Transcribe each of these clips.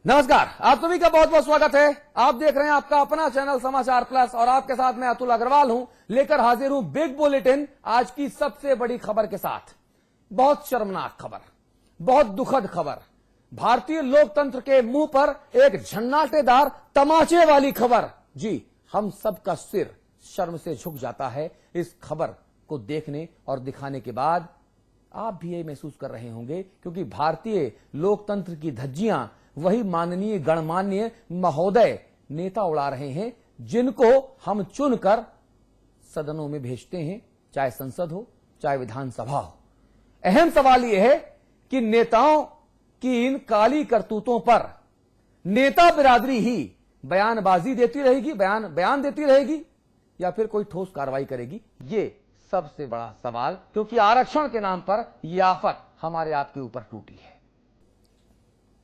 नमस्कार, आप सभी का बहुत बहुत स्वागत है। आप देख रहे हैं आपका अपना चैनल समाचार प्लस और आपके साथ मैं अतुल अग्रवाल हूं, लेकर हाजिर हूं बिग बुलेटिन आज की सबसे बड़ी खबर के साथ। बहुत शर्मनाक खबर, बहुत दुखद खबर, भारतीय लोकतंत्र के मुंह पर एक झन्नाटेदार तमाचे वाली खबर। जी, हम सबका सिर शर्म से झुक जाता है इस खबर को देखने और दिखाने के बाद। आप भी ये महसूस कर रहे होंगे क्योंकि भारतीय लोकतंत्र की धज्जियां वही माननीय गणमान्य महोदय नेता उड़ा रहे हैं जिनको हम चुनकर सदनों में भेजते हैं, चाहे संसद हो चाहे विधानसभा हो। अहम सवाल यह है कि नेताओं की इन काली करतूतों पर नेता बिरादरी ही बयानबाजी देती रहेगी, बयान देती रहेगी या फिर कोई ठोस कार्रवाई करेगी? ये सबसे बड़ा सवाल, क्योंकि आरक्षण के नाम पर यह आफत हमारे आपके ऊपर टूटी है।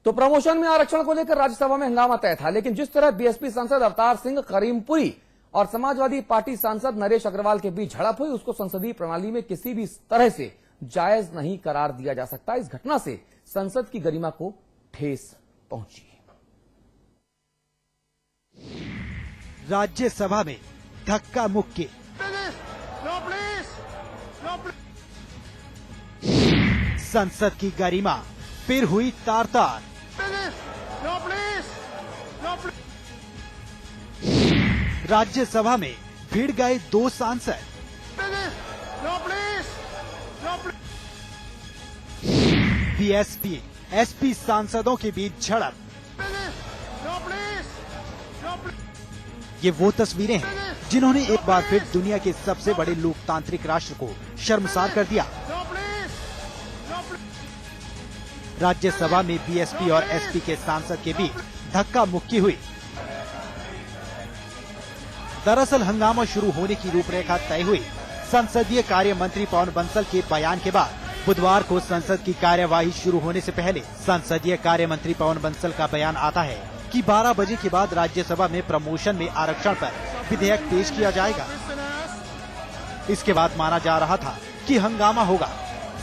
तो प्रमोशन में आरक्षण को लेकर राज्यसभा में हंगामा तय था, लेकिन जिस तरह बीएसपी सांसद अवतार सिंह करीमपुरी और समाजवादी पार्टी सांसद नरेश अग्रवाल के बीच झड़प हुई, उसको संसदीय प्रणाली में किसी भी तरह से जायज नहीं करार दिया जा सकता। इस घटना से संसद की गरिमा को ठेस पहुंची। राज्यसभा में धक्का मुक्की, संसद की गरिमा फिर हुई तार-तार। राज्यसभा में भिड़ गए दो सांसद। बीएसपी एसपी सांसदों के बीच झड़प। ये वो तस्वीरें हैं जिन्होंने एक बार फिर दुनिया के सबसे बड़े लोकतांत्रिक राष्ट्र को शर्मसार कर दिया। राज्यसभा में बीएसपी और एसपी के सांसद के बीच धक्का मुक्की हुई। दरअसल हंगामा शुरू होने की रूपरेखा तय हुई संसदीय कार्य मंत्री पवन बंसल के बयान के बाद। बुधवार को संसद की कार्यवाही शुरू होने से पहले संसदीय कार्य मंत्री पवन बंसल का बयान आता है कि 12 बजे के बाद राज्यसभा में प्रमोशन में आरक्षण पर विधेयक पेश किया जाएगा। इसके बाद माना जा रहा था कि हंगामा होगा।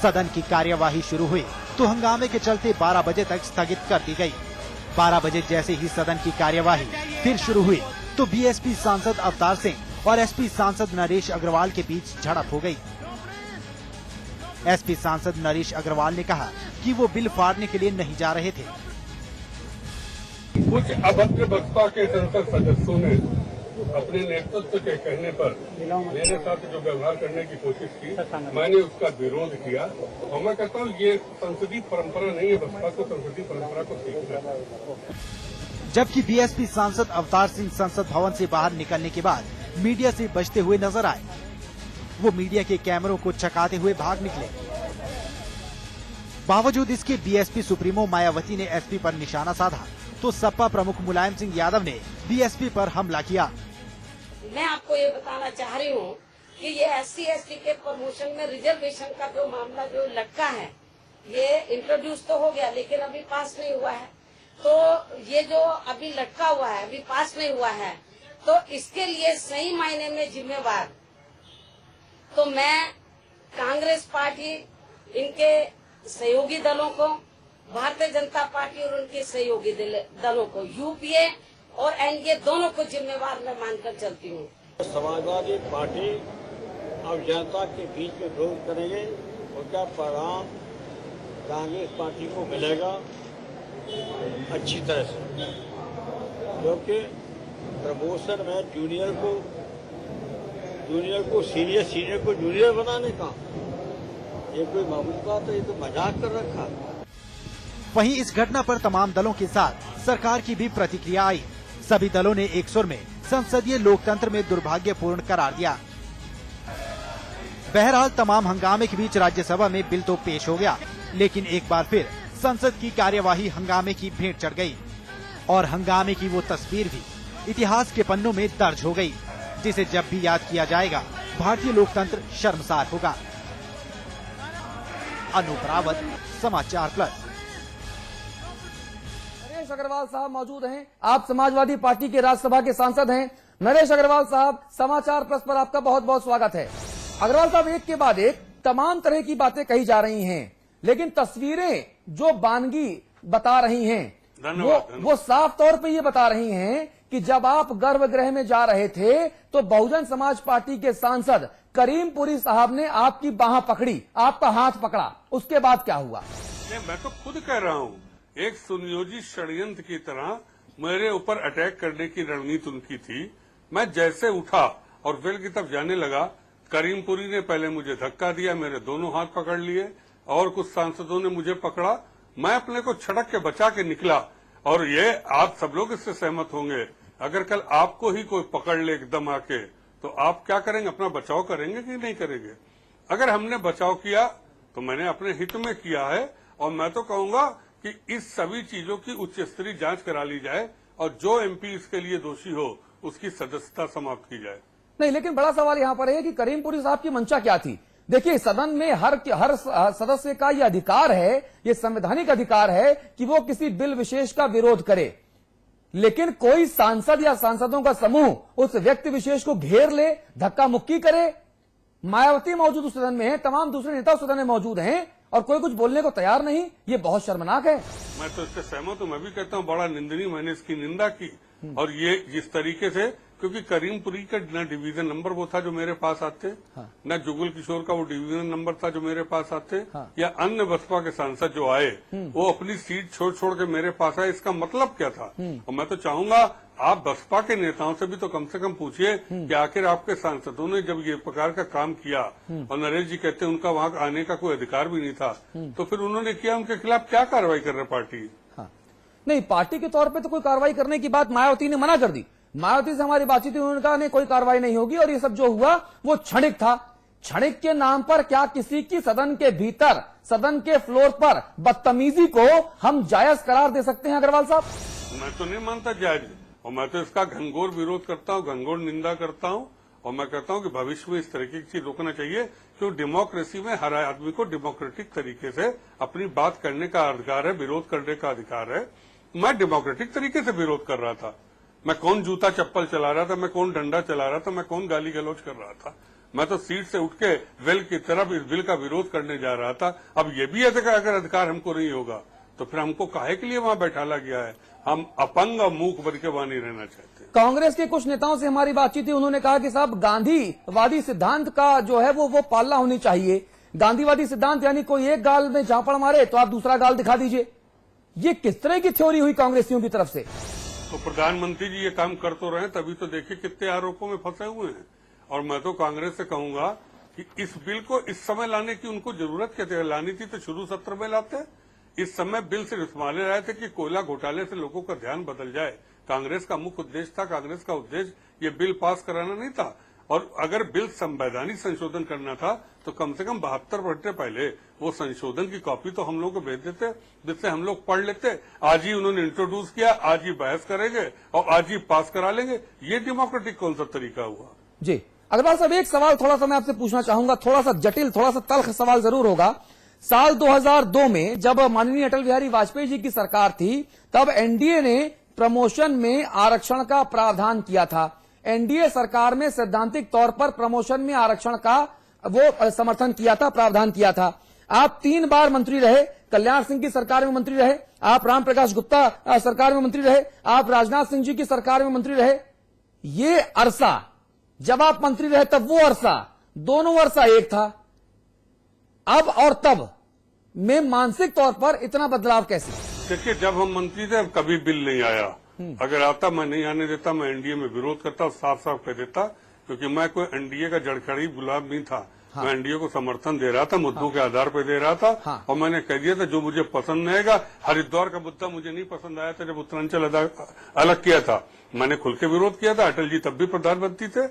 सदन की कार्यवाही शुरू हुई तो हंगामे के चलते 12 बजे तक स्थगित कर दी गई। 12 बजे जैसे ही सदन की कार्यवाही फिर शुरू हुई तो बीएसपी सांसद अवतार सिंह और एसपी सांसद नरेश अग्रवाल के बीच झड़प हो गई। एसपी सांसद नरेश अग्रवाल ने कहा कि वो बिल फाड़ने के लिए नहीं जा रहे थे। कुछ अभद्र बसपा के संसद सदस्यों ने अपने नेतृत्व के कहने पर मेरे साथ जो व्यवहार करने की कोशिश की, मैंने उसका विरोध किया और मैं कहता हूँ ये संसदीय परंपरा नहीं है, बसपा को संसदीय परंपरा को सीखना है। जबकि बीएसपी सांसद अवतार सिंह संसद भवन से बाहर निकलने के बाद मीडिया से बचते हुए नजर आए। वो मीडिया के कैमरों को चकाते हुए भाग निकले। बावजूद इसके बीएसपी सुप्रीमो मायावती ने एसपी पर निशाना साधा तो सपा प्रमुख मुलायम सिंह यादव ने बीएसपी पर हमला किया। मैं आपको ये बताना चाह रही हूँ कि ये SC/ST के प्रमोशन में रिजर्वेशन का जो मामला जो लटका है, ये इंट्रोड्यूस तो हो गया लेकिन अभी पास नहीं हुआ है। तो ये जो अभी लटका हुआ है, अभी पास नहीं हुआ है, तो इसके लिए सही मायने में जिम्मेवार तो मैं कांग्रेस पार्टी, इनके सहयोगी दलों को, भारतीय जनता पार्टी और उनके सहयोगी दलों को, यूपीए और एनडीए दोनों को जिम्मेवार मैं मानकर चलती हूँ। समाजवादी पार्टी अब जनता के बीच में विरोध करेंगे और क्या परिणाम कांग्रेस पार्टी को मिलेगा अच्छी तरह से, क्योंकि प्रमोशन में जूनियर को सीनियर को जूनियर बनाने का ये कोई मामूली बात है, ये तो मजाक कर रखा। वहीं इस घटना पर तमाम दलों के साथ सरकार की भी प्रतिक्रिया आई। सभी दलों ने एक सुर में संसदीय लोकतंत्र में दुर्भाग्यपूर्ण करार दिया। बहरहाल तमाम हंगामे के बीच राज्यसभा में बिल तो पेश हो गया, लेकिन एक बार फिर संसद की कार्यवाही हंगामे की भेंट चढ़ गई और हंगामे की वो तस्वीर भी इतिहास के पन्नों में दर्ज हो गई, जिसे जब भी याद किया जाएगा भारतीय लोकतंत्र शर्मसार होगा। अनूप रावत, समाचार प्लस। नरेश अग्रवाल साहब मौजूद हैं। आप समाजवादी पार्टी के राज्यसभा के सांसद हैं। नरेश अग्रवाल साहब, समाचार प्लस पर आपका बहुत बहुत स्वागत है। अग्रवाल साहब, एक के बाद एक तमाम तरह की बातें कही जा रही हैं, लेकिन तस्वीरें जो बानगी बता रही हैं धन्यवाद। वो साफ तौर पे ये बता रही हैं कि जब आप गर्भगृह में जा रहे थे तो बहुजन समाज पार्टी के सांसद करीमपुरी साहब ने आपकी बाह पकड़ी, आपका हाथ पकड़ा, उसके बाद क्या हुआ? नहीं, मैं तो खुद कह रहा हूँ, एक सुनियोजित षड्यंत्र की तरह मेरे ऊपर अटैक करने की रणनीति उनकी थी। मैं जैसे उठा और वेल की तरफ जाने लगा, करीमपुरी ने पहले मुझे धक्का दिया, मेरे दोनों हाथ पकड़ लिए और कुछ सांसदों ने मुझे पकड़ा। मैं अपने को छटक के बचा के निकला। और ये आप सब लोग इससे सहमत होंगे, अगर कल आपको ही कोई पकड़ ले एकदम आके, तो आप क्या करेंगे? अपना बचाव करेंगे कि नहीं करेंगे? अगर हमने बचाव किया तो मैंने अपने हित में किया है, और मैं तो कहूंगा कि इस सभी चीजों की उच्च स्तरीय जांच करा ली जाए और जो एमपी इसके लिए दोषी हो उसकी सदस्यता समाप्त की जाए। नहीं, लेकिन बड़ा सवाल यहाँ पर है कि करीमपुरी साहब की मंशा क्या थी? देखिए, सदन में हर सदस्य का यह अधिकार है, ये संवैधानिक अधिकार है कि वो किसी बिल विशेष का विरोध करे, लेकिन कोई सांसद या सांसदों का समूह उस व्यक्ति विशेष को घेर ले, धक्का मुक्की करे। मायावती मौजूद उस सदन में है, तमाम दूसरे नेता उस सदन में मौजूद हैं और कोई कुछ बोलने को तैयार नहीं। ये बहुत शर्मनाक है। मैं तो इससे सहमत हूँ। मैं भी कहता हूँ बड़ा निंदनीय, मैंने इसकी निंदा की। और ये जिस तरीके से, क्योंकि करीमपुरी का न डिवीजन नंबर वो था जो मेरे पास आते, न जुगल किशोर का वो डिवीजन नंबर था जो मेरे पास आते, या अन्य बसपा के सांसद जो आए वो अपनी सीट छोड़ के मेरे पास आए। इसका मतलब क्या था? और मैं तो चाहूंगा आप बसपा के नेताओं से भी तो कम से कम पूछिए कि आखिर आपके सांसदों ने जब ये प्रकार का काम किया, और नरेश जी कहते हैं उनका वहां आने का कोई अधिकार भी नहीं था, तो फिर उन्होंने किया, उनके खिलाफ क्या कार्रवाई कर रही पार्टी? नहीं, पार्टी के तौर पे तो कोई कार्रवाई करने की बात मायावती ने मना कर दी। मायावती से हमारी बातचीत हुई, उन्होंने कहा नहीं, कोई कार्रवाई नहीं होगी और ये सब जो हुआ वो क्षणिक था। क्षणिक के नाम पर क्या किसी की सदन के भीतर, सदन के फ्लोर पर बदतमीजी को हम जायज करार दे सकते हैं अग्रवाल साहब? मैं तो नहीं मानता जायज, और मैं तो इसका घनघोर विरोध करता हूँ, घनघोर निंदा करता हूँ। और मैं कहता हूँ कि भविष्य में इस तरीके की चीज रोकना चाहिए, क्योंकि डेमोक्रेसी में हर आदमी को डेमोक्रेटिक तरीके से अपनी बात करने का अधिकार है, विरोध करने का अधिकार है। मैं डेमोक्रेटिक तरीके से विरोध कर रहा था। मैं कौन जूता चप्पल चला रहा था, मैं कौन डंडा चला रहा था, मैं कौन गाली गलौज कर रहा था? मैं तो सीट से उठ के वेल की तरफ इस बिल का विरोध करने जा रहा था। अब ये भी अगर अधिकार हमको नहीं होगा तो फिर हमको काहे के लिए वहां बैठाला गया है? हम अपंग और मूक बन के वहां नहीं रहना चाहते। कांग्रेस के कुछ नेताओं से हमारी बातचीत हुई, उन्होंने कहा कि साहब गांधीवादी सिद्धांत का जो है वो पालना होनी चाहिए। गांधीवादी सिद्धांत यानी कोई एक गाल में झापड़ मारे तो आप दूसरा गाल दिखा दीजिए। ये किस तरह की थ्योरी हुई कांग्रेसियों की तरफ से? तो प्रधानमंत्री जी ये काम कर तो रहे हैं, तभी तो देखिए कितने आरोपों में फंसे हुए हैं। और मैं तो कांग्रेस से कहूंगा कि इस बिल को इस समय लाने की उनको जरूरत क्या थी? लानी थी तो शुरू सत्र में लाते। इस समय बिल सिर्फ इस्तेमाल रहे थे कि कोयला घोटाले से लोगों का ध्यान बदल जाए। कांग्रेस का मुख्य उद्देश्य था, कांग्रेस का उद्देश्य ये बिल पास कराना नहीं था। और अगर बिल संवैधानिक संशोधन करना था तो कम से कम 72 घंटे पहले वो संशोधन की कॉपी तो हम लोग को भेज देते, जिससे हम लोग पढ़ लेते। आज ही उन्होंने इंट्रोड्यूस किया, आज ही बहस करेंगे और आज ही पास करा लेंगे। ये डेमोक्रेटिक कौन सा तरीका हुआ? जी अग्रवाल साहब, एक सवाल थोड़ा सा मैं आपसे पूछना चाहूंगा, थोड़ा सा जटिल, थोड़ा सा तल्ख सवाल जरूर होगा। साल 2002 में जब माननीय अटल बिहारी वाजपेयी जी की सरकार थी, तब एनडीए ने प्रमोशन में आरक्षण का प्रावधान किया था। एनडीए सरकार में सैद्धांतिक तौर पर प्रमोशन में आरक्षण का वो समर्थन किया था, प्रावधान किया था। आप 3 बार मंत्री रहे, कल्याण सिंह की सरकार में मंत्री रहे, आप राम प्रकाश गुप्ता सरकार में मंत्री रहे, आप राजनाथ सिंह जी की सरकार में मंत्री रहे। ये अरसा, जब आप मंत्री रहे तब वो अरसा, दोनों अरसा एक था। अब और तब में मानसिक तौर पर इतना बदलाव कैसे? देखिए, जब हम मंत्री थे कभी बिल नहीं आया। अगर आता मैं नहीं आने देता, मैं एनडीए में विरोध करता, साफ साफ कह देता, क्योंकि मैं कोई एनडीए का जड़खड़ी गुलाब नहीं था। मैं एनडीए को समर्थन दे रहा था, मुद्दों के आधार पर दे रहा था। और मैंने कह दिया था जो मुझे पसंद नहीं आएगा। हरिद्वार का मुद्दा मुझे नहीं पसंद आया था जब उत्तरांचल अलग किया था, मैंने खुल के विरोध किया था। अटल जी तब भी प्रधानमंत्री थे,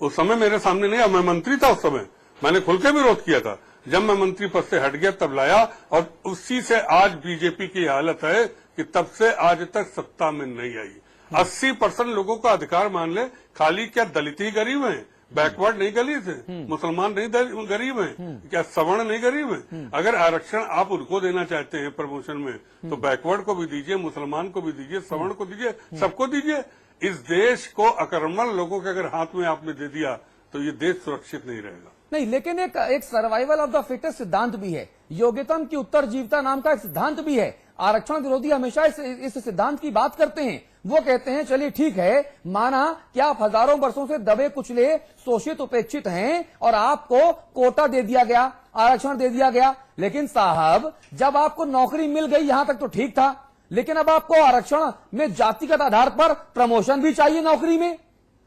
उस समय मेरे सामने नहीं आया, मैं मंत्री था उस समय, मैंने खुल के विरोध किया था। जब मैं मंत्री पद से हट गया तब लाया, और उसी से आज बीजेपी की हालत है कि तब से आज तक सत्ता में नहीं आई। 80% लोगों का अधिकार मान ले, खाली क्या दलित ही गरीब हैं? बैकवर्ड नहीं गरीब है, मुसलमान नहीं गरीब हैं, क्या सवर्ण नहीं गरीब हैं? अगर आरक्षण आप उनको देना चाहते हैं प्रमोशन में, तो बैकवर्ड को भी दीजिए, मुसलमान को भी दीजिए, सवर्ण को दीजिए, सबको दीजिए। इस देश को अकर्मण्य लोगों के अगर हाथ में आपने दे दिया तो ये देश सुरक्षित नहीं रहेगा। नहीं, लेकिन एक सर्वाइवल ऑफ द फिटेस्ट सिद्धांत भी है, योग्यतम की उत्तरजीविता नाम का एक सिद्धांत भी है। आरक्षण विरोधी हमेशा इस सिद्धांत की बात करते हैं। वो कहते हैं चलिए ठीक है, माना कि आप हजारों वर्षों से दबे कुचले, शोषित, उपेक्षित हैं और आपको कोटा दे दिया गया, आरक्षण दे दिया गया, लेकिन साहब जब आपको नौकरी मिल गई यहां तक तो ठीक था, लेकिन अब आपको आरक्षण में जातिगत आधार पर प्रमोशन भी चाहिए नौकरी में।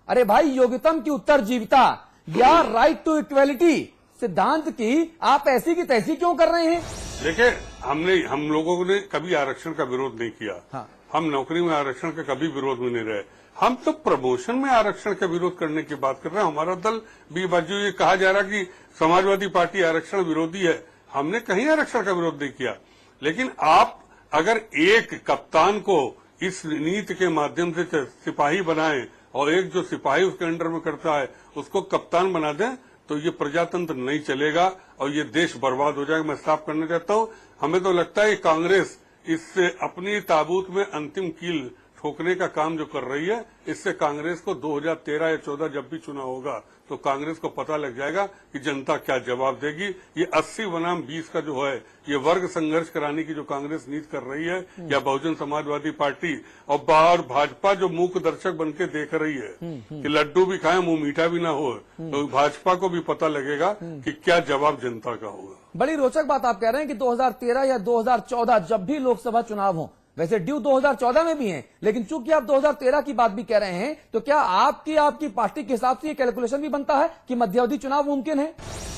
अरे भाई, योग्यतम की उत्तरजीविता या राइट टू इक्वेलिटी सिद्धांत की आप ऐसी की तैसी क्यों कर रहे हैं? देखिए, हम लोगों ने कभी आरक्षण का विरोध नहीं किया। हाँ। हम नौकरी में आरक्षण के कभी विरोध में नहीं रहे। हम तो प्रमोशन में आरक्षण का विरोध करने की बात कर रहे हैं। हमारा दल भी बाजू ये कहा जा रहा कि समाजवादी पार्टी आरक्षण विरोधी है। हमने कहीं आरक्षण का विरोध नहीं किया, लेकिन आप अगर एक कप्तान को इस नीति के माध्यम से सिपाही बनाएं और एक जो सिपाही उसके अंडर में करता है उसको कप्तान बना दें, तो ये प्रजातंत्र नहीं चलेगा और ये देश बर्बाद हो जाएगा। मैं साफ करना चाहता हूं, हमें तो लगता है कि कांग्रेस इससे अपनी ताबूत में अंतिम कील ठोकने का काम जो कर रही है, इससे कांग्रेस को 2013 या 14 जब भी चुनाव होगा तो कांग्रेस को पता लग जाएगा कि जनता क्या जवाब देगी। ये 80 बनाम 20 का जो है, ये वर्ग संघर्ष कराने की जो कांग्रेस नीति कर रही है, या बहुजन समाजवादी पार्टी और बाहर भाजपा जो मूक दर्शक बन के देख रही है कि लड्डू भी खाए मुंह मीठा भी ना हो, तो भाजपा को भी पता लगेगा कि क्या जवाब जनता का होगा। बड़ी रोचक बात आप कह रहे हैं कि 2013 या 2014 जब भी लोकसभा चुनाव हो, वैसे ड्यू 2014 में भी हैं, लेकिन चूंकि आप 2013 की बात भी कह रहे हैं, तो क्या आपकी पार्टी के हिसाब से ये कैलकुलेशन भी बनता है कि मध्यावधि चुनाव मुमकिन है?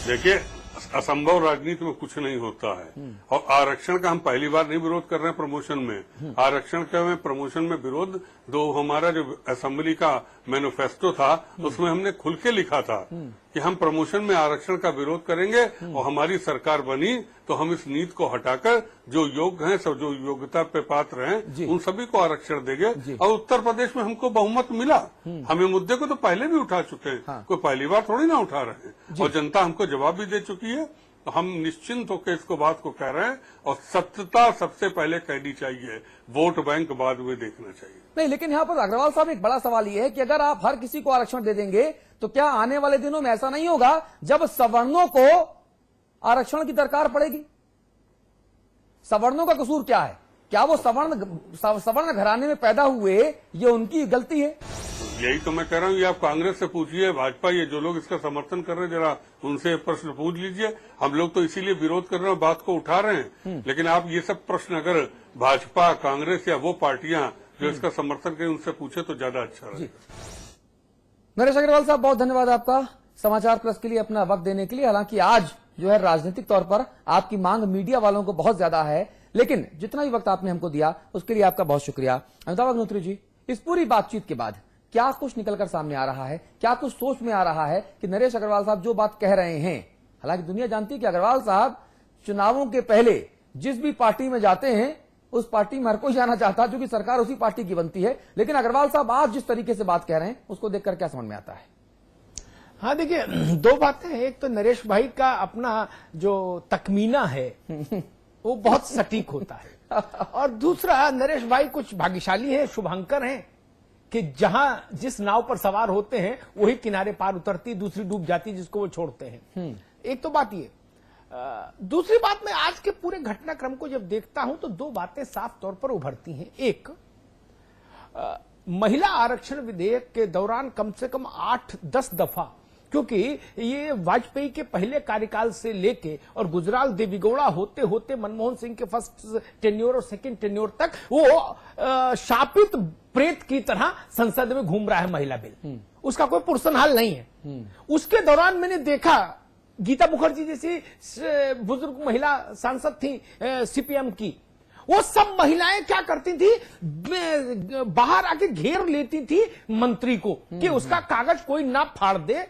देखिए, असंभव राजनीति में कुछ नहीं होता है। और आरक्षण का हम पहली बार नहीं विरोध कर रहे हैं प्रमोशन में। आरक्षण का में प्रमोशन में विरोध दो हमारा जो असेंबली का मैनिफेस्टो था उसमें हमने खुल के लिखा था कि हम प्रमोशन में आरक्षण का विरोध करेंगे और हमारी सरकार बनी तो हम इस नीति को हटाकर जो योग्य हैं, सब जो योग्यता पे पात्र हैं, उन सभी को आरक्षण देंगे। और उत्तर प्रदेश में हमको बहुमत मिला। हम मुद्दे को तो पहले भी उठा चुके हैं। हाँ। कोई पहली बार थोड़ी ना उठा रहे हैं, और जनता हमको जवाब भी दे चुकी है। तो हम निश्चिंत होकर इसको बात को कह रहे हैं, और सत्यता सबसे पहले कहनी चाहिए, वोट बैंक बाद में देखना चाहिए। नहीं, लेकिन यहाँ पर अग्रवाल साहब एक बड़ा सवाल ये है कि अगर आप हर किसी को आरक्षण दे देंगे तो क्या आने वाले दिनों में ऐसा नहीं होगा जब सवर्णों को आरक्षण की दरकार पड़ेगी? सवर्णों का कसूर क्या है? क्या वो सवर्ण घराने में पैदा हुए, ये उनकी गलती है? यही तो मैं कह रहा हूँ, ये आप कांग्रेस से पूछिए, भाजपा, ये जो लोग इसका समर्थन कर रहे हैं, जरा उनसे प्रश्न पूछ लीजिए। हम लोग तो इसीलिए विरोध कर रहे हैं, बात को उठा रहे हैं। लेकिन आप ये सब प्रश्न अगर भाजपा, कांग्रेस या वो पार्टियां जो इसका समर्थन करें उनसे पूछे तो ज्यादा अच्छा रहेगा। नरेश अग्रवाल साहब, बहुत धन्यवाद आपका समाचार प्लस के लिए अपना वक्त देने के लिए। हालांकि आज जो है राजनीतिक तौर पर आपकी मांग मीडिया वालों को बहुत ज्यादा है, लेकिन जितना भी वक्त आपने हमको दिया उसके लिए आपका बहुत शुक्रिया। अमिताभ अग्निहोत्री जी, इस पूरी बातचीत के बाद क्या कुछ निकलकर सामने आ रहा है? क्या कुछ सोच में आ रहा है कि नरेश अग्रवाल साहब जो बात कह रहे हैं, हालांकि दुनिया जानती है कि अग्रवाल साहब चुनावों के पहले जिस भी पार्टी में जाते हैं उस पार्टी में हर कोई जाना चाहता है, क्योंकि सरकार उसी पार्टी की बनती है। लेकिन अग्रवाल साहब आज जिस तरीके से बात कह रहे हैं उसको देखकर क्या समझ में आता है? हाँ, देखिए, दो बातें हैं। एक तो नरेश भाई का अपना जो तकमीना है वो बहुत सटीक होता है, और दूसरा नरेश भाई कुछ भाग्यशाली है, शुभंकर हैं कि जहां जिस नाव पर सवार होते हैं वही किनारे पार उतरती, दूसरी डूब जाती जिसको वो छोड़ते हैं। एक तो बात ये। दूसरी बात, मैं आज के पूरे घटनाक्रम को जब देखता हूं तो दो बातें साफ तौर पर उभरती हैं। एक, महिला आरक्षण विधेयक के दौरान कम से कम 8-10 दफा, क्योंकि ये वाजपेयी के पहले कार्यकाल से लेके और गुजराल देवीगौड़ा होते होते मनमोहन सिंह के फर्स्ट टेन्योर और सेकंड टेन्योर तक वो शापित प्रेत की तरह संसद में घूम रहा है महिला बिल। उसका कोई पुरसनहाल नहीं है। उसके दौरान मैंने देखा गीता मुखर्जी जैसी बुजुर्ग महिला सांसद थी सीपीएम की, वो सब महिलाएं क्या करती थी, बाहर आके घेर लेती थी मंत्री को कि उसका कागज कोई ना फाड़ दे,